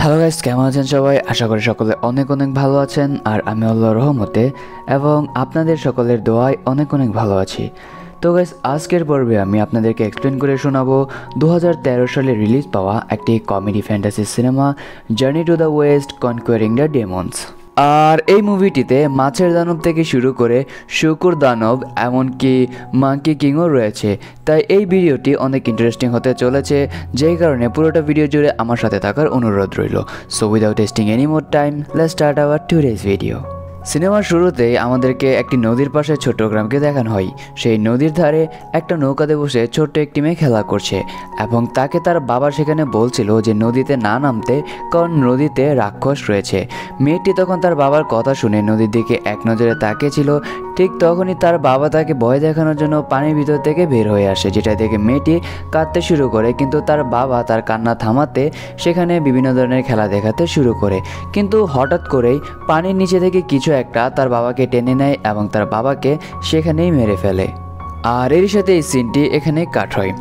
Hello guys, কেমন আছেন সবাই? আশা করি সকলে অনেক অনেক ভালো আছেন। আর আমি আল্লাহর রহমতে এবং আপনাদের সকলের দোয়ায় অনেক অনেক ভালো আছি। তো গাইস, আজকের পর্বে আমি আপনাদেরকে এক্সপ্লেন করে শোনাবো 2013 সালে রিলিজ পাওয়া একটি comedy fantasy cinema Journey to the West Conquering the Demons. আর এই মুভিটিতে মাছের দানব থেকে শুরু করে শুকুর দানব এমনকি মাঙ্কি কিংও রয়েছে। তাই এই ভিডিওটি অনেক ইন্টারেস্টিং হতে চলেছে, যেই কারণে পুরোটা ভিডিও জুড়ে আমার সাথে থাকার অনুরোধ রইল। So without wasting any more time, let's start our today's video. সিনেমার শুরুতেই আমাদেরকে একটি নদীর পাশে ছোট্ট গ্রামকে দেখানো হয়। সেই নদীর ধারে একটা নৌকাতে বসে ছোট্ট একটি মেয়ে খেলা করছে এবং তাকে তার বাবা সেখানে বলছিল যে নদীতে না নামতে, কারণ নদীতে রাক্ষস রয়েছে। মেয়েটি তখন তার বাবার কথা শুনে নদীর দিকে এক নজরে তাকিয়েছিল। ঠিক তখনই তার বাবা তাকে ভয় দেখানোর জন্য পানির ভিতর থেকে বের হয়ে আসে, যেটা দেখে মেয়েটি কাঁদতে শুরু করে। কিন্তু তার বাবা তার কান্না থামাতে সেখানে বিভিন্ন ধরনের খেলা দেখাতে শুরু করে। কিন্তু হঠাৎ করেই পানির নিচে থেকে কিছু একটা তার বাবাকে টেনে নেয় এবং তার বাবাকে সেখানেই মেরে ফেলে। আর এর সাথে এই সিনটি এখানে কাট হয়।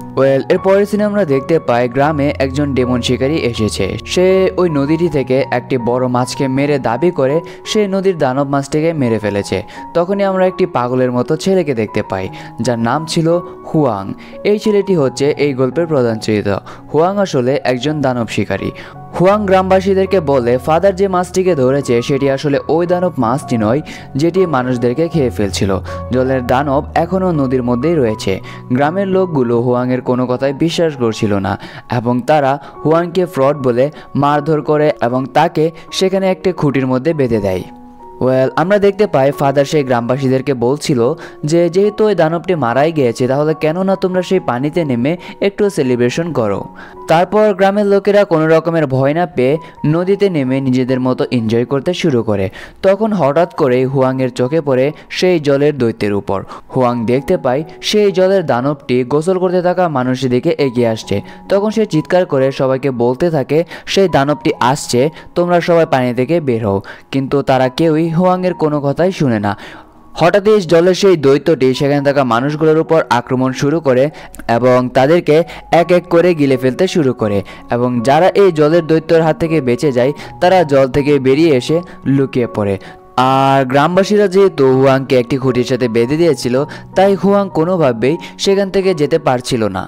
এর পরের সিনে আমরা দেখতে পাই গ্রামে একজন ডেমন শিকারী এসেছে। সে ওই নদীটি থেকে একটি বড় মাছকে মেরে দাবি করে সে নদীর দানব মাছটিকে মেরে ফেলেছে। তখনই আমরা একটি পাগলের মতো ছেলেকে দেখতে পাই, যার নাম ছিল হুয়াং। এই ছেলেটি হচ্ছে এই গল্পের প্রধান চরিত্র। হুয়াং আসলে একজন দানব শিকারী। হুয়াং গ্রামবাসীদেরকে বলে ফাদার যে মাছটিকে ধরেছে সেটি আসলে ওই দানব মাছটি নয়, যেটি মানুষদেরকে খেয়ে ফেলছিল। জলের দানব এখনও নদীর মধ্যেই রয়েছে। গ্রামের লোকগুলো হুয়াংয়ের কোনো কথায় বিশ্বাস করছিল না এবং তারা হুয়াংকে ফ্রড বলে মারধর করে এবং তাকে সেখানে একটি খুঁটির মধ্যে বেঁধে দেয়। আমরা দেখতে পাই ফাদার সেই গ্রামবাসীদেরকে বলছিল যে যেহেতু ওই দানবটি মারাই গিয়েছে, তাহলে কেন না তোমরা সেই পানিতে নেমে একটু সেলিব্রেশন করো। তারপর গ্রামের লোকেরা কোনো রকমের ভয় না পেয়ে নদীতে নেমে নিজেদের মতো এনজয় করতে শুরু করে। তখন হঠাৎ করেই হুয়াংয়ের চোখে পড়ে সেই জলের দৈত্যের উপর। হুয়াং দেখতে পায় সেই জলের দানবটি গোসল করতে থাকা মানুষের দিকে এগিয়ে আসছে। তখন সে চিৎকার করে সবাইকে বলতে থাকে সেই দানবটি আসছে, তোমরা সবাই পানি থেকে বের হও। কিন্তু তারা কেউই হুয়াংয়ের কোনো কথাই শুনে না। হঠাৎই জলের সেই দৈত্যটি সেখানে থাকা মানুষগুলোর উপর আক্রমণ শুরু করে এবং তাদেরকে এক এক করে গিলে ফেলতে শুরু করে। এবং যারা এই জলের দৈত্যের হাত থেকে বেঁচে যায় তারা জল থেকে বেরিয়ে এসে লুকিয়ে পড়ে। আর গ্রামবাসীরা যেহেতু হুয়াংকে একটি খুঁটির সাথে বেঁধে দিয়েছিল, তাই হুয়াং কোনোভাবেই সেখান থেকে যেতে পারছিল না।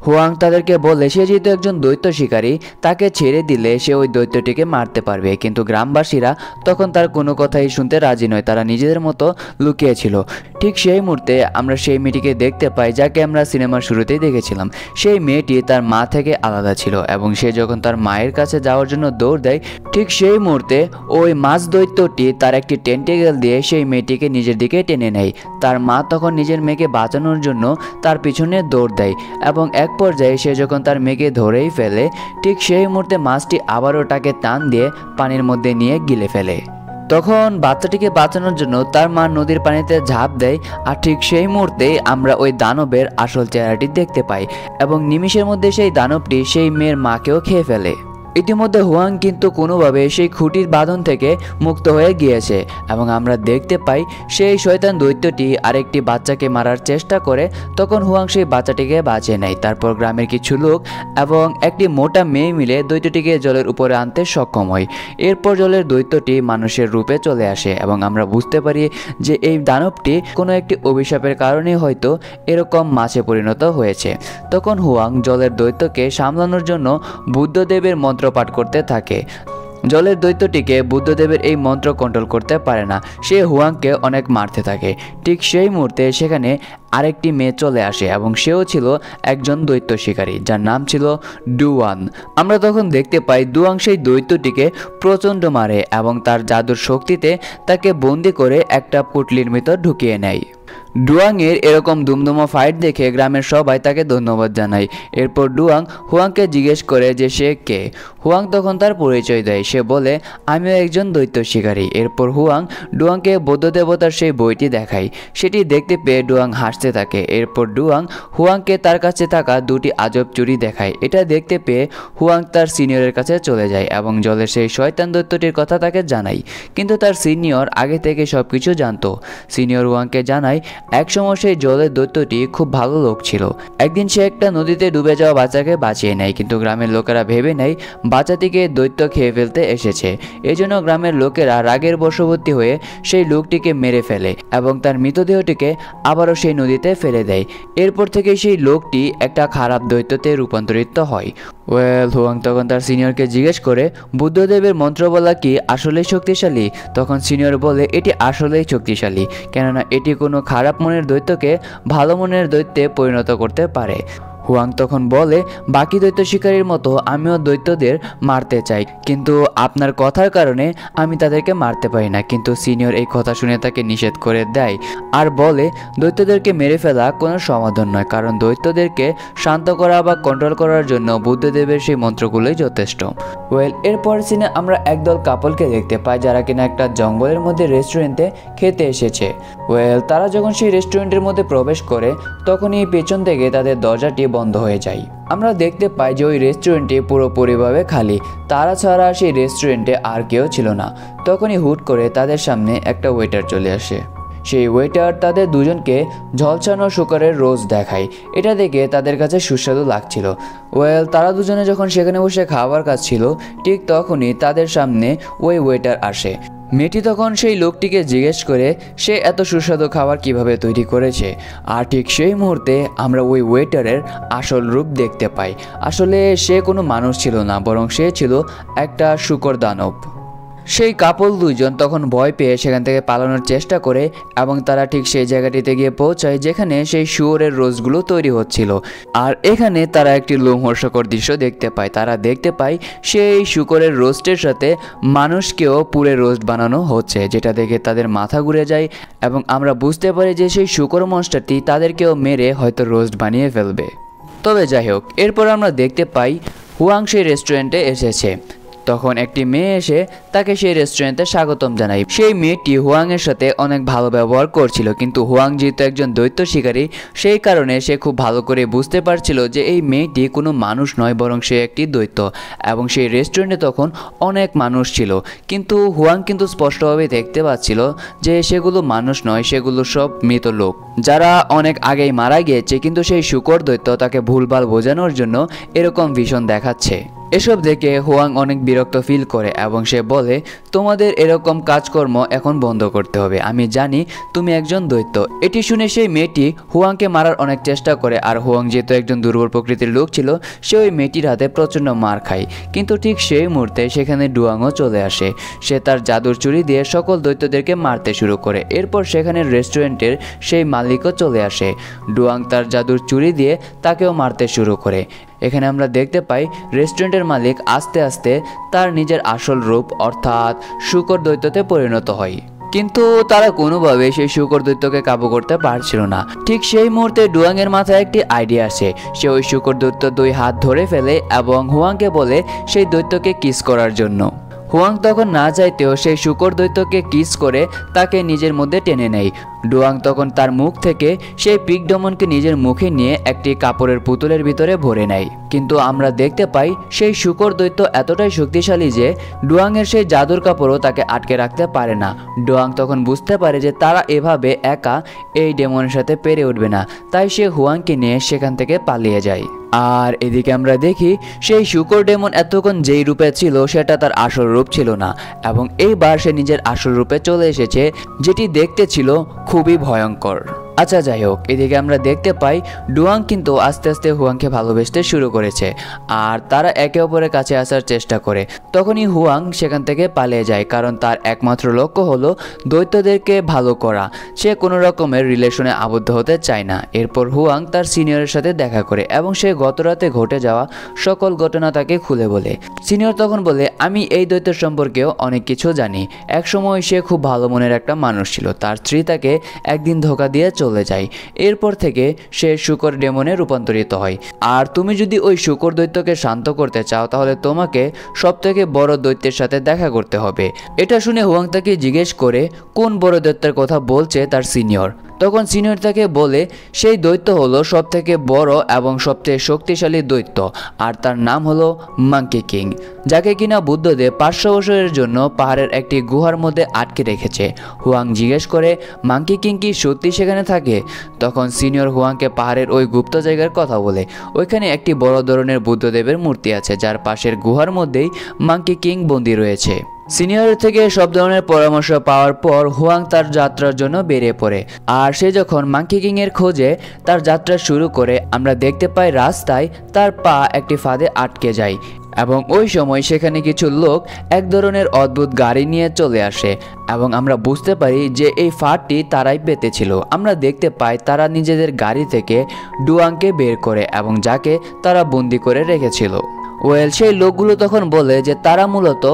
হুয়াং তাদেরকে বলে সে যেহেতু একজন দৈত্য শিকারী, তাকে ছেড়ে দিলে সে ওই দৈত্যটিকে মারতে পারবে। কিন্তু গ্রামবাসীরা তখন তার কোনো কথাই শুনতে রাজি নয়, তারা নিজেদের মতো লুকিয়েছিল। ঠিক সেই মুহূর্তে আমরা সেই মেয়েটিকে দেখতে পাই যাকে আমরা সিনেমার শুরুতেই দেখেছিলাম। সেই মেয়েটি তার মা থেকে আলাদা ছিল এবং সে যখন তার মায়ের কাছে যাওয়ার জন্য দৌড় দেয়, ঠিক সেই মুহূর্তে ওই মাছ দৈত্যটি তার একটি টেন্টেকেল দিয়ে সেই মেয়েটিকে নিজের দিকে টেনে নেয়। তার মা তখন নিজের মেয়েকে বাঁচানোর জন্য তার পিছনে দৌড় দেয় এবং এক পর্যায়ে সে যখন তার মেয়েকে ধরেই ফেলে, ঠিক সেই মুহূর্তে মাছটি আবারও তাকে টান দিয়ে পানির মধ্যে নিয়ে গিলে ফেলে। তখন বাচ্চাটিকে বাঁচানোর জন্য তার মা নদীর পানিতে ঝাঁপ দেয়। আর ঠিক সেই মুহূর্তে আমরা ওই দানবের আসল চেহারাটি দেখতে পাই এবং নিমিষের মধ্যে সেই দানবটি সেই মেয়ের মাকেও খেয়ে ফেলে। ইতিমধ্যে হুয়াং কিন্তু কোনোভাবে সেই খুঁটির বাঁধন থেকে মুক্ত হয়ে গিয়েছে এবং আমরা দেখতে পাই সেই শয়তান দৈত্যটি আরেকটি বাচ্চাকে মারার চেষ্টা করে। তখন হুয়াং সেই বাচ্চাটিকে বাঁচিয়ে নেয়। তারপর গ্রামের কিছু লোক এবং একটি মোটা মেয়ে মিলে দৈত্যটিকে জলের উপরে আনতে সক্ষম হয়। এরপর জলের দৈত্যটি মানুষের রূপে চলে আসে এবং আমরা বুঝতে পারি যে এই দানবটি কোনো একটি অভিশাপের কারণে হয়তো এরকম মাছে পরিণত হয়েছে। তখন হুয়াং জলের দৈত্যকে সামলানোর জন্য বুদ্ধদেবের মন্ত্র পাঠ করতে থাকে। জলের দৈত্যটিকে বুদ্ধদেবের এই মন্ত্র কন্ট্রোল করতে পারে না, সে হুয়াংকে অনেক মারতে থাকে। ঠিক সেই মুহূর্তে সেখানে আরেকটি মেয়ে চলে আসে এবং সেও ছিল একজন দৈত্য শিকারী, যার নাম ছিল ডুয়ান। আমরা তখন দেখতে পাই ডুয়াং সেই দৈত্যটিকে প্রচণ্ড মারে এবং তার জাদুর শক্তিতে তাকে বন্দি করে একটা পুটলির ভিতর ঢুকিয়ে নেয়। ডুয়াংয়ের এরকম দুমদুমা ফাইট দেখে গ্রামের সবাই তাকে ধন্যবাদ জানায়। এরপর ডুয়াং হুয়াংকে জিজ্ঞেস করে যে সে কে। হুয়াং তখন তার পরিচয় দেয়, সে বলে আমিও একজন দৈত্য শিকারী। এরপর হুয়াং ডুয়াংকে বৌদ্ধ দেবতার সেই বইটি দেখায়। সেটি দেখতে পেয়ে ডুয়াং হাসতে থাকে। এরপর ডুয়াং হুয়াংকে তার কাছে থাকা দুটি আজব চুড়ি দেখায়। এটা দেখতে পেয়ে হুয়াং তার সিনিয়রের কাছে চলে যায় এবং জলের সেই শয়তান দৈত্যটির কথা তাকে জানায়। কিন্তু তার সিনিয়র আগে থেকে সব কিছু জানতো। সিনিয়র হুয়াংকে জানায় একসময় সেই জলের দৈত্যটি খুব ভালো লোক ছিল। একদিন সে একটা নদীতে ডুবে যাওয়া বাচ্চাকে বাঁচিয়ে নেয়, কিন্তু গ্রামের লোকেরা ভেবে নেয় বাচ্চাটিকে দৈত্য খেয়ে ফেলতে এসেছে। এজন্য গ্রামের লোকেরা রাগের বশবর্তী হয়ে সেই লোকটিকে মেরে ফেলে এবং তার মৃতদেহটিকে আবারও সেই নদীতে ফেলে দেয়। এরপর থেকে সেই লোকটি একটা খারাপ দৈত্যতে রূপান্তরিত হয়। হুয়াং তখন তার সিনিয়রকে জিজ্ঞেস করে বুদ্ধদেবের মন্ত্র বলা কি আসলেই শক্তিশালী? তখন সিনিয়র বলে এটি আসলেই শক্তিশালী, কেননা এটি কোনো খারাপ মনের দৈত্যকে ভালো মনের দৈত্যে পরিণত করতে পারে। হুয়াং তখন বলে বাকি দৈত্য শিকারীর মতো আমিও দৈত্যদের মারতে চাই, কিন্তু আপনার কথার কারণে আমি তাদেরকে মারতে পারি না। কিন্তু সিনিয়র এই কথা শুনে তাকে নিষেধ করে দেয় আর বলে দৈত্যদেরকে মেরে ফেলা কোনো সমাধান নয়, কারণ দৈত্যদেরকে শান্ত করা বা কন্ট্রোল করার জন্য বুদ্ধদেবের সেই মন্ত্রগুলোই যথেষ্ট। এরপর সিনে আমরা একদল কাপলকে দেখতে পাই যারা কিনা একটা জঙ্গলের মধ্যে রেস্টুরেন্টে খেতে এসেছে। তারা যখন সেই রেস্টুরেন্টের মধ্যে প্রবেশ করে তখনই পেছন থেকে তাদের দরজাটি বন্ধ হয়ে যায়। আমরা দেখতে পাই যে ওই রেস্টুরেন্টটি পুরোপুরিভাবে খালি, তারা ছাড়া সেই রেস্টুরেন্টে আর কেউ ছিল না। তখনই হুট করে তাদের সামনে একটা ওয়েটার চলে আসে। সেই ওয়েটার তাদের দুজনকে ঝলসানো শুকরের রোজ দেখায়। এটা দেখে তাদের কাছে সুস্বাদু লাগছিল। তারা দুজনে যখন সেখানে বসে খাবার খাচ্ছিল ঠিক তখনই তাদের সামনে ওই ওয়েটার আসে। মেয়েটি তখন সেই লোকটিকে জিজ্ঞেস করে সে এত সুস্বাদু খাবার কিভাবে তৈরি করেছে, আর ঠিক সেই মুহূর্তে আমরা ওই ওয়েটারের আসল রূপ দেখতে পাই। আসলে সে কোনো মানুষ ছিল না, বরং সে ছিল একটা শূকর দানব। সেই কাপল দুইজন তখন ভয় পেয়ে সেখান থেকে পালানোর চেষ্টা করে এবং তারা ঠিক সেই জায়গাটিতে গিয়ে পৌঁছায় যেখানে সেই শুয়োরের রোস্টগুলো তৈরি হচ্ছিল। আর এখানে তারা একটি লোমহর্ষকর দৃশ্য দেখতে পায়। তারা দেখতে পায় সেই শুকরের রোস্টের সাথে মানুষকেও পুরে রোস্ট বানানো হচ্ছে, যেটা দেখে তাদের মাথা ঘুরে যায় এবং আমরা বুঝতে পারি যে সেই শুকর মনস্টারটি তাদেরকেও মেরে হয়তো রোস্ট বানিয়ে ফেলবে। তবে যাই হোক, এরপর আমরা দেখতে পাই হুয়াং সেই রেস্টুরেন্টে এসেছে। তখন একটি মেয়ে এসে তাকে সেই রেস্টুরেন্টে স্বাগতম জানায়। সেই মেয়েটি হুয়াংয়ের সাথে অনেক ভালো ব্যবহার করছিল, কিন্তু হুয়াং যেহেতু একজন দৈত্য শিকারী সেই কারণে সে খুব ভালো করে বুঝতে পারছিল যে এই মেয়েটি কোনো মানুষ নয়, বরং সে একটি দৈত্য। এবং সেই রেস্টুরেন্টে তখন অনেক মানুষ ছিল, কিন্তু হুয়াং কিন্তু স্পষ্টভাবে দেখতে পাচ্ছিল যে সেগুলো মানুষ নয়, সেগুলো সব মৃত লোক যারা অনেক আগেই মারা গিয়েছে। কিন্তু সেই শূকর দৈত্য তাকে ভুলভাল বোঝানোর জন্য এরকম ভীষণ দেখাচ্ছে। এসব দেখে হুয়াং অনেক বিরক্ত ফিল করে এবং সে বলে তোমাদের এরকম কাজকর্ম এখন বন্ধ করতে হবে, আমি জানি তুমি একজন দৈত্য। এটি শুনে সেই মেয়েটি হুয়াংকে মারার অনেক চেষ্টা করে, আর হুয়াং যেহেতু একজন দুর্বল প্রকৃতির লোক ছিল সে ওই মেয়েটির হাতে প্রচণ্ড মার খায়। কিন্তু ঠিক সেই মুহূর্তে সেখানে ডুয়াংও চলে আসে। সে তার জাদুর চুরি দিয়ে সকল দৈত্যদেরকে মারতে শুরু করে। এরপর সেখানে রেস্টুরেন্টের সেই মালিকও চলে আসে। ডুয়াং তার জাদুর চুরি দিয়ে তাকেও মারতে শুরু করে। এখানে আমরা দেখতে পাই রেস্টুরেন্টের মালিক আস্তে আস্তে তার নিজের আসল রূপ অর্থাৎ শূকর দৈত্যতে পরিণত হয়, কিন্তু তারা কোনোভাবে সেই শূকর দৈত্যকে কাবু করতে পারছিল না। ঠিক সেই মুহূর্তে ডুয়াংয়ের মাথায় একটি আইডিয়া আসে। সে ওই শূকর দৈত্য দুই হাত ধরে ফেলে এবং হুয়াংকে বলে সেই দৈত্যকে কিস করার জন্য। হুয়াং তখন না চাইতেও সেই শূকর দৈত্যকে কিস করে তাকে নিজের মধ্যে টেনে নেয়। ডুয়াং তখন তার মুখ থেকে সেই পিগডমনকে নিজের মুখে নিয়ে একটি কাপড়ের পুতুলের ভিতরে ভরে নেয়। কিন্তু আমরা দেখতে পাই সেই শূকর দৈত্য এতটাই শক্তিশালী যে ডুয়াংয়ের সেই জাদুর কাপড়ও তাকে আটকে রাখতে পারে না। ডুয়াং তখন বুঝতে পারে যে তারা এভাবে একা এই ডেমনের সাথে পেরে উঠবে না, তাই সে হুয়াংকে নিয়ে সেখান থেকে পালিয়ে যায়। আর এদিকে আমরা দেখি সেই শূকর ডেমন এতক্ষণ যেই রূপে ছিল সেটা তার আসল রূপ ছিল না, এবং এইবার সে নিজের আসল রূপে চলে এসেছে, যেটি দেখতে ছিল খুবই ভয়ঙ্কর। আচ্ছা যাই হোক, এদিকে আমরা দেখতে পাই ডুয়াং কিন্তু আস্তে আস্তে হুয়াংকে ভালোবাসতে শুরু করেছে আর তারা একে অপরের কাছে আসার চেষ্টা করে। তখনই হুয়াং সেখান থেকে পালিয়ে যায়, কারণ তার একমাত্র লক্ষ্য হলো দৈত্যদেরকে ভালো করা। সে কোনো রকমের রিলেশনে আবদ্ধ হতে চায় না। এরপর হুয়াং তার সিনিয়রের সাথে দেখা করে এবং সে গতরাতে ঘটে যাওয়া সকল ঘটনা তাকে খুলে বলে। সিনিয়র তখন বলে আমি এই দৈত্য সম্পর্কেও অনেক কিছু জানি। একসময় সে খুব ভালো মনের একটা মানুষ ছিল, তার স্ত্রী তাকে একদিন ধোঁকা দিয়ে চলে যায়। এরপর থেকে সে শূকর ডেমনে রূপান্তরিত হয়। আর তুমি যদি ওই শূকর দৈত্যকে শান্ত করতে চাও তাহলে তোমাকে সবথেকে বড় দৈত্যের সাথে দেখা করতে হবে। এটা শুনে হুয়াং তাকে জিজ্ঞেস করে কোন বড় দৈত্যের কথা বলছে তার সিনিয়র। তখন সিনিয়র তাকে বলে সেই দৈত্য হলো সবথেকে বড় এবং সবথেকে শক্তিশালী দৈত্য, আর তার নাম হলো মাঙ্কি কিং, যাকে কিনা বুদ্ধদেব 500 বছরের জন্য পাহাড়ের একটি গুহার মধ্যে আটকে রেখেছে। হুয়াং জিজ্ঞেস করে মাঙ্কি কিং কি সত্যি সেখানে থাকে? থাকে তখন সিনিয়র হুয়াংকে পাহাড়ের ওই গুপ্ত জায়গার কথা বলে। ওইখানে একটি বড় ধরনের বুদ্ধদেবের মূর্তি আছে, যার পাশের গুহার মধ্যেই মাঙ্কি কিং বন্দী রয়েছে। সিনিয়রের থেকে সব ধরনের পরামর্শ পাওয়ার পর হুয়াং তার যাত্রার জন্য বেরিয়ে পড়ে। আর সে যখন মাঙ্কি কিং এর খোঁজে তার যাত্রা শুরু করে, আমরা দেখতে পাই রাস্তায় তার পা একটি ফাঁদে আটকে যায় এবং ওই সময় সেখানে কিছু লোক এক ধরনের অদ্ভুত গাড়ি নিয়ে চলে আসে এবং আমরা বুঝতে পারি যে এই ফাঁদটি তারাই পেতেছিল। আমরা দেখতে পাই তারা নিজেদের গাড়ি থেকে ডুয়াংকে বের করে এবং যাকে তারা বন্দি করে রেখেছিল। সেই লোকগুলো তখন বলে যে তারা মূলত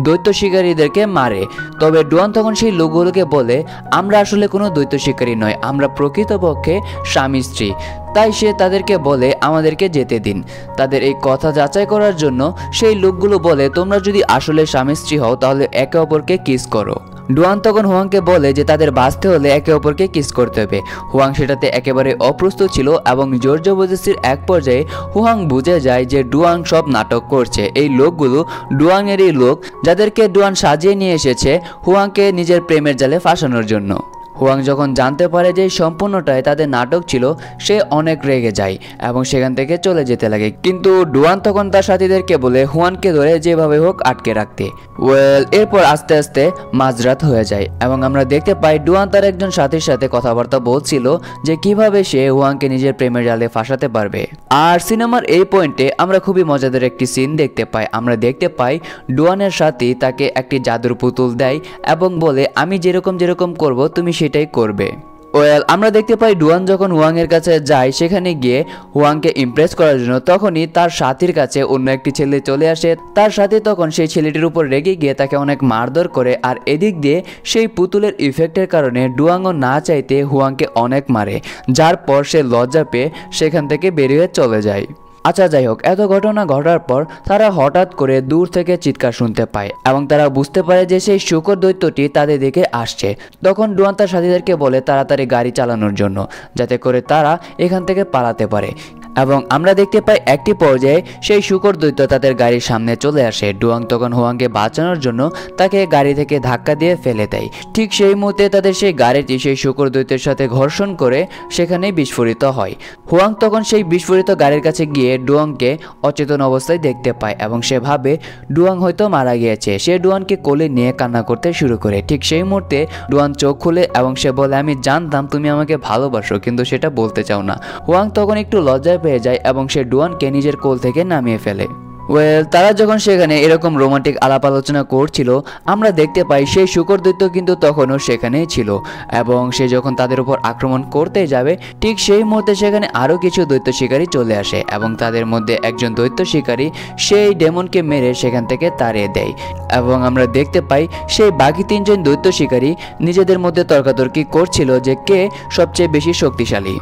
দৈত্য শিকারীদেরকে মারে। তবে ডুয়ান তখন সেই লোকগুলোকে বলে, আমরা আসলে কোনো দৈত্য শিকারী নয়, আমরা প্রকৃতপক্ষে স্বামী স্ত্রী। তাই সে তাদেরকে বলে আমাদেরকে যেতে দিন। তাদের এই কথা যাচাই করার জন্য সেই লোকগুলো বলে, তোমরা যদি আসলে স্বামী স্ত্রী হও তাহলে একে অপরকে কিস করো। ডুয়ান তখন হুয়াংকে বলে যে তাদের বাঁচতে হলে একে অপরকে কিস করতে হবে। হুয়াং সেটাতে একেবারে অপ্রস্তুত ছিল এবং জোর জবরদস্তির এক পর্যায়ে হুয়াং বুঝে যায় যে ডুয়াং সব নাটক করছে। এই লোকগুলো ডুয়াংয়েরই লোক, যাদেরকে ডুয়ান সাজিয়ে নিয়ে এসেছে হুয়াংকে নিজের প্রেমের জালে ফাঁসানোর জন্য। হুয়াং যখন জানতে পারে যে সম্পূর্ণটাই তাদের নাটক ছিল, সে অনেক রেগে যায় এবং সেখান থেকে চলে যেতে লাগে। কিন্তু ডুয়ান তখন তার সাথীদেরকে বলে হুয়ানকে ধরে যেভাবে হোক আটকে রাখতে। এরপর আস্তে আস্তে মাঝরাত হয়ে যায় এবং আমরা দেখতে পাই ডুয়ান তার একজন সাথীর সাথে কথাবার্তা বলছিল যে কিভাবে সে হুয়াংকে নিজের প্রেমের জালে ফাঁসাতে পারবে। আর সিনেমার এই পয়েন্টে আমরা খুবই মজাদার একটি সিন দেখতে পাই। আমরা দেখতে পাই ডুয়ানের সাথী তাকে একটি জাদুর পুতুল দেয় এবং বলে, আমি যেরকম যেরকম করব তুমি সেটাই করবে। আমরা দেখতে পাই ডুয়ান যখন হুয়াংয়ের কাছে যায়, সেখানে গিয়ে হুয়াংকে ইমপ্রেস করার জন্য, তখনই তার সাথীর কাছে অন্য একটি ছেলে চলে আসে। তার সাথে তখন সেই ছেলেটির উপর রেগে গিয়ে তাকে অনেক মারধর করে। আর এদিক দিয়ে সেই পুতুলের ইফেক্টের কারণে ডুয়াংও না চাইতে হুয়াংকে অনেক মারে, যার পর সে লজ্জা পেয়ে সেখান থেকে বেরিয়ে চলে যায়। আচ্ছা যাই হোক, এত ঘটনা ঘটার পর তারা হঠাৎ করে দূর থেকে চিৎকার শুনতে পায় এবং তারা বুঝতে পারে যে সেই শূকর দৈত্যটি তাদের দিকে আসছে। তখন ডুয়ান তার সাথীদেরকে বলে তাড়াতাড়ি গাড়ি চালানোর জন্য, যাতে করে তারা এখান থেকে পালাতে পারে। এবং আমরা দেখতে পাই একটি পর্যায়ে সেই শূকর দৈত্য তাদের গাড়ির সামনে চলে আসে। ডুয়াং তখন হুয়াংকে বাঁচানোর জন্য তাকে গাড়ি থেকে ধাক্কা দিয়ে ফেলে দেয়। ঠিক সেই মুহূর্তে তাদের সেই গাড়িটি সেই শূকর দৈত্যের সাথে ঘর্ষণ করে সেখানেই বিস্ফোরিত হয়। হুয়াং তখন সেই বিস্ফোরিত গাড়ির কাছে গিয়ে ডুয়াংকে অচেতন অবস্থায় দেখতে পায় এবং সে ভাবে ডুয়াং হয়তো মারা গিয়েছে। সে ডুয়ানকে কোলে নিয়ে কান্না করতে শুরু করে। ঠিক সেই মুহূর্তে ডুয়ান চোখ খুলে এবং সে বলে, আমি জানতাম তুমি আমাকে ভালোবাসো, কিন্তু সেটা বলতে চাও না। হুয়াং তখন একটু লজ্জায় পেয়ে যায় এবং সে ডুয়ানকে নিজের কোল থেকে নামিয়ে ফেলে। তারা যখন সেখানে এরকম রোমান্টিক আলাপ আলোচনা করছিল, আমরা দেখতে পাই সেই শূকর দৈত্য কিন্তু তখনও সেখানেই ছিল এবং সে যখন তাদের উপর আক্রমণ করতে যাবে, ঠিক সেই মুহূর্তে সেখানে আরও কিছু দৈত্য শিকারী চলে আসে এবং তাদের মধ্যে একজন দৈত্য শিকারী সেই ডেমনকে মেরে সেখান থেকে তাড়িয়ে দেয়। এবং আমরা দেখতে পাই সেই বাকি তিনজন দৈত্য শিকারী নিজেদের মধ্যে তর্কাতর্কি করছিল যে কে সবচেয়ে বেশি শক্তিশালী।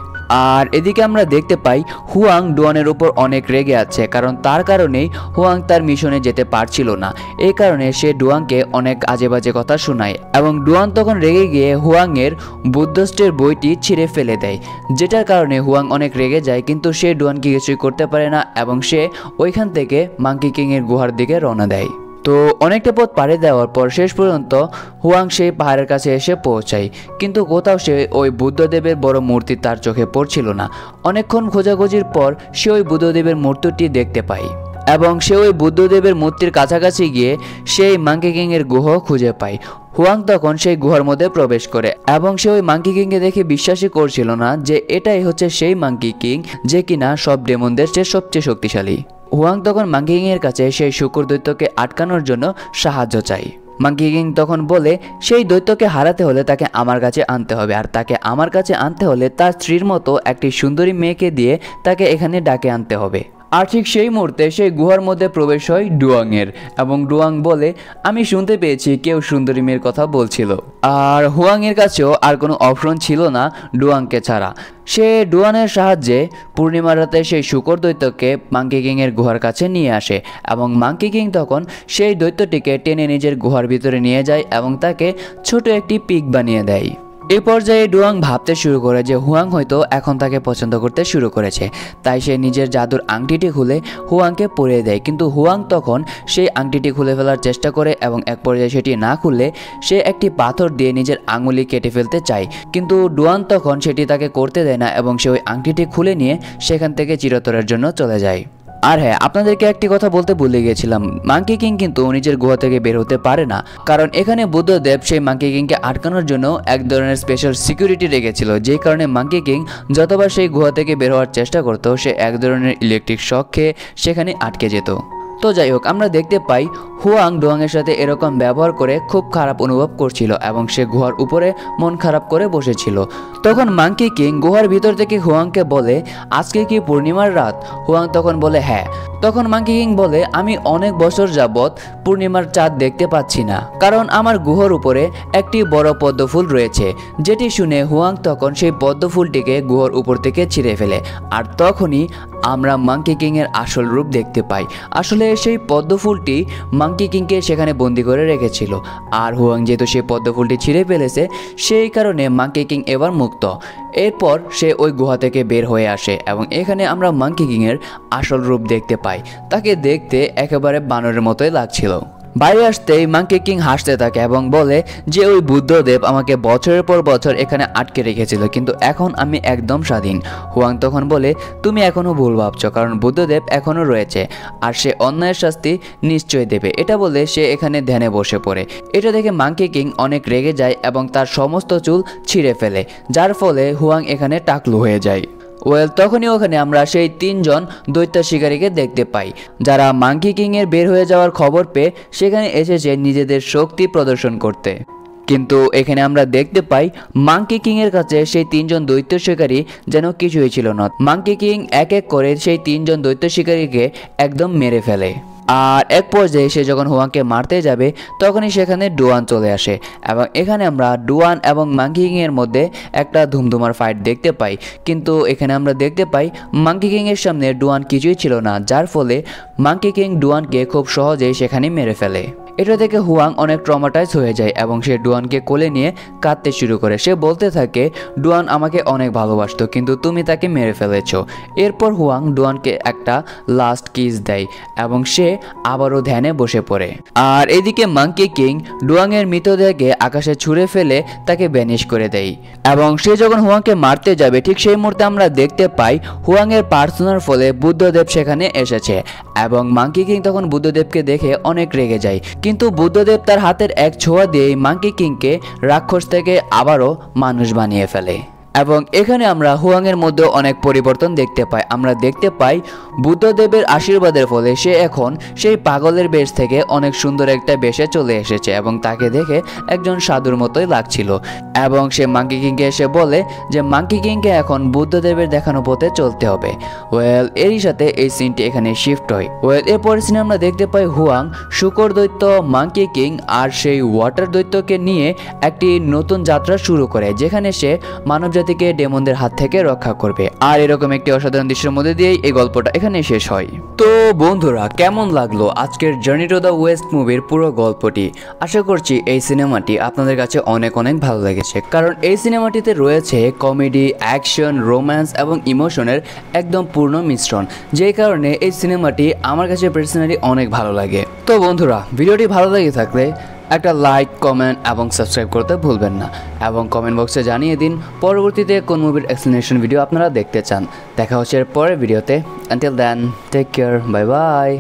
আর এদিকে আমরা দেখতে পাই হুয়াং ডুয়ানের উপর অনেক রেগে আছে, কারণ তার কারণেই হুয়াং তার মিশনে যেতে পারছিল না। এই কারণে সে ডুয়াংকে অনেক আজে বাজে কথা শোনায় এবং ডুয়ান তখন রেগে গিয়ে হুয়াংয়ের বুদ্ধস্টের বইটি ছিঁড়ে ফেলে দেয়, যেটার কারণে হুয়াং অনেক রেগে যায়। কিন্তু সে ডুয়ানকে কিছুই করতে পারে না এবং সে ওইখান থেকে মাঙ্কি কিংয়ের গুহার দিকে রওনা দেয়। তো অনেকটা পথ পাড়ি দেওয়ার পর শেষ পর্যন্ত হুয়াং সেই পাহাড়ের কাছে এসে পৌঁছায়, কিন্তু কোথাও সে ওই বুদ্ধদেবের বড় মূর্তি তার চোখে পড়ছিল না। অনেকক্ষণ খোঁজাখুঁজির পর সে ওই বুদ্ধদেবের মূর্তিটি দেখতে পায় এবং সে ওই বুদ্ধদেবের মূর্তির কাছাকাছি গিয়ে সেই মাঙ্কি কিংয়ের গুহা খুঁজে পায়। হুয়াং তখন সেই গুহার মধ্যে প্রবেশ করে এবং সে ওই মাঙ্কি কিংকে দেখে বিশ্বাসই করছিল না যে এটাই হচ্ছে সেই মাঙ্কি কিং যে কিনা সব ডেমনদের চেয়ে সবচেয়ে শক্তিশালী। হুয়াং তখন মাঙ্কি কিং এর কাছে সেই শূকর দৈত্যকে আটকানোর জন্য সাহায্য চাই। মাঙ্কি কিং তখন বলে সেই দৈত্যকে হারাতে হলে তাকে আমার কাছে আনতে হবে, আর তাকে আমার কাছে আনতে হলে তার স্ত্রীর মতো একটি সুন্দরী মেয়েকে দিয়ে তাকে এখানে ডাকে আনতে হবে। আর ঠিক সেই মুহূর্তে সেই গুহার মধ্যে প্রবেশ হয় ডুয়াংয়ের এবং ডুয়াং বলে, আমি শুনতে পেয়েছি কেউ সুন্দরী মেয়ের কথা বলছিল। আর হুয়াংয়ের কাছেও আর কোনো অপশন ছিল না ডুয়াংকে ছাড়া। সে ডুয়ানের সাহায্যে পূর্ণিমার রাতে সেই শূকর দৈত্যকে মাঙ্কি কিংয়ের গুহার কাছে নিয়ে আসে এবং মাঙ্কি কিং তখন সেই দৈত্যটিকে টেনে নিজের গুহার ভিতরে নিয়ে যায় এবং তাকে ছোট একটি পিগ বানিয়ে দেয়। এই পর্যায়ে ডুয়াং ভাবতে শুরু করে যে হুয়াং হয়তো এখন তাকে পছন্দ করতে শুরু করেছে, তাই সে নিজের জাদুর আংটিটি খুলে হুয়াংকে পরিয়ে দেয়। কিন্তু হুয়াং তখন সেই আংটিটি খুলে ফেলার চেষ্টা করে এবং এক পর্যায়ে সেটি না খুললে সে একটি পাথর দিয়ে নিজের আঙুলি কেটে ফেলতে চায়, কিন্তু ডুয়ান তখন সেটি তাকে করতে দেয় না এবং সে ওই আংটিটি খুলে নিয়ে সেখান থেকে চিরতরের জন্য চলে যায়। আর হ্যাঁ, আপনাদেরকে একটি কথা বলতে ভুলে গিয়েছিলাম, মাঙ্কি কিং কিন্তু নিজের গুহা থেকে বের হতে পারে না, কারণ এখানে বুদ্ধদেব সেই মাঙ্কি কিংকে আটকানোর জন্য এক ধরনের স্পেশাল সিকিউরিটি রেখেছিল, যেই কারণে মাঙ্কি কিং যতবার সেই গুহা থেকে বের হওয়ার চেষ্টা করতো সে এক ধরনের ইলেকট্রিক শক খেয়ে সেখানে আটকে যেত। তো যাই হোক, আমরা দেখতে পাই হুয়াং ডুয়াংয়ের সাথে এরকম ব্যবহার করে খুব খারাপ অনুভব করছিল এবং সে গুহার উপরে মন খারাপ করে বসেছিল। তখন মাঙ্কি কিং গুহার ভিতর থেকে হুয়াংকে বলে, আজকে কি পূর্ণিমার রাত? হুয়াং তখন বলে হ্যাঁ। তখন মাঙ্কি কিং বলে, আমি অনেক বছর যাবৎ পূর্ণিমার চাঁদ দেখতে পাচ্ছি না, কারণ আমার গুহার উপরে একটি বড় পদ্ম ফুল রয়েছে। যেটি শুনে হুয়াং তখন সেই পদ্ম ফুলটিকে গুহার উপর থেকে ছিঁড়ে ফেলে, আর তখনই আমরা মাঙ্কি কিং এর আসল রূপ দেখতে পাই। আসলে সেই পদ্ম ফুলটি মাঙ্কি কিংকে সেখানে বন্দি করে রেখেছিল, আর হুয়াং যেহেতু সেই পদ্ম ফুলটি ছিঁড়ে ফেলেছে সেই কারণে মাঙ্কি কিং এবার মুক্ত। এরপর সে ওই গুহা থেকে বের হয়ে আসে এবং এখানে আমরা মাঙ্কি কিং এর আসল রূপ দেখতে পাই। তাকে দেখতে একেবারে বানরের মতোই লাগছিল। বাইরে আসতেই মাঙ্কি কিং হাসতে থাকে এবং বলে যে ওই বুদ্ধদেব আমাকে বছরের পর বছর এখানে আটকে রেখেছিল, কিন্তু এখন আমি একদম স্বাধীন। হুয়াং তখন বলে, তুমি এখনও ভুল ভাবছো, কারণ বুদ্ধদেব এখনও রয়েছে আর সে অন্যায়ের শাস্তি নিশ্চয়ই দেবে। এটা বলে সে এখানে ধ্যানে বসে পড়ে। এটা দেখে মাঙ্কি কিং অনেক রেগে যায় এবং তার সমস্ত চুল ছিঁড়ে ফেলে, যার ফলে হুয়াং এখানে টাকলু হয়ে যায়। তখনই ওখানে আমরা সেই 3 জন দৈত্য শিকারীকে দেখতে পাই, যারা মাঙ্কি কিং এর বের হয়ে যাওয়ার খবর পেয়ে সেখানে এসেছে নিজেদের শক্তি প্রদর্শন করতে। কিন্তু এখানে আমরা দেখতে পাই মাঙ্কি কিং এর কাছে সেই 3 জন দৈত্য শিকারী যেন কিছুই ছিল না। মাঙ্কি কিং এক এক করে সেই 3 জন দৈত্য শিকারীকে একদম মেরে ফেলে। আর এক পর্যায়ে সে যখন হুয়াংকে মারতে যাবে তখনই সেখানে ডুয়ান চলে আসে এবং এখানে আমরা ডুয়ান এবং মাঙ্কি কিং এর মধ্যে একটা ধুমধুমার ফাইট দেখতে পাই। কিন্তু এখানে আমরা দেখতে পাই মাঙ্কি কিং এর সামনে ডুয়ান কিছুই ছিল না, যার ফলে মাঙ্কি কিং ডুয়ানকে খুব সহজেই সেখানে মেরে ফেলে। এটা থেকে হুয়াং অনেক ট্রমাটাইজ হয়ে যায় এবং সে ডুয়ানকে কোলে নিয়ে কাঁদতে শুরু করে। সে বলতে থাকে, ডুয়ান আমাকে অনেক ভালোবাসতো, কিন্তু তুমি তাকে মেরে ফেলেছো। এরপর হুয়াং ডুয়ানকে একটা লাস্ট কিস দেয় এবং সে আবারও ধ্যানে বসে পড়ে। আর এদিকে মাঙ্কি কিং ডুয়াংয়ের মৃতদেহকে আকাশে ছুঁড়ে ফেলে তাকে ব্যানিশ করে দেয় এবং সে যখন হুয়াংকে মারতে যাবে ঠিক সেই মুহূর্তে আমরা দেখতে পাই হুয়াংয়ের প্রার্থনার ফলে বুদ্ধদেব সেখানে এসেছে এবং মাঙ্কি কিং তখন বুদ্ধদেবকে দেখে অনেক রেগে যায়। কিন্তু বুদ্ধদেব তার হাতের এক ছোঁয়া দিয়েই মাঙ্কি কিংকে রাক্ষস থেকে আবারও মানুষ বানিয়ে ফেলে। এবং এখানে আমরা হুয়াংয়ের মধ্যে অনেক পরিবর্তন দেখতে পাই। আমরা দেখতে পাই বুদ্ধদেবের আশীর্বাদের ফলে সে এখন সেই পাগলের বেশ থেকে অনেক সুন্দর একটা বেশে চলে এসেছে এবং তাকে দেখে একজন সাধুর মতোই লাগছিল। এবং সে মাঙ্কি কিংকে এসে বলে যে মাঙ্কি কিংকে এখন বুদ্ধদেবের দেখানো পথে চলতে হবে। এরই সাথে এই সিনটি এখানে শিফট হয়। এরপরের সিনে আমরা দেখতে পাই হুয়াং শুকর দৈত্য, মাঙ্কি কিং আর সেই ওয়াটার দৈত্যকে নিয়ে একটি নতুন যাত্রা শুরু করে, যেখানে সে মানব জাতিকে ডেমনদের হাত থেকে রক্ষা করবে। আর এরকম একটি অসাধারণ দৃশ্যের মধ্যে দিয়েই এই গল্পটা এখানে শেষ হয়। তো বন্ধুরা, কেমন লাগলো আজকের জার্নি টু দ্য ওয়েস্ট মুভির পুরো গল্পটি? আশা করছি এই সিনেমাটি আপনাদের কাছে অনেক অনেক ভালো লেগেছে, কারণ এই সিনেমাটিতে রয়েছে কমেডি, অ্যাকশন, রোম্যান্স এবং ইমোশনের একদম পূর্ণ মিশ্রণ, যেই কারণে এই সিনেমাটি আমার কাছে পার্সোনালি অনেক ভালো লাগে। তো বন্ধুরা, ভিডিওটি ভালো লেগে থাকলে একটা লাইক, কমেন্ট এবং সাবস্ক্রাইব করতে ভুলবেন না এবং কমেন্ট বক্সে জানিয়ে দিন পরবর্তীতে কোন মুভির এক্সপ্লেনেশন ভিডিও আপনারা দেখতে চান। দেখা হচ্ছে এর পরের ভিডিওতে। Until then, take care, bye by.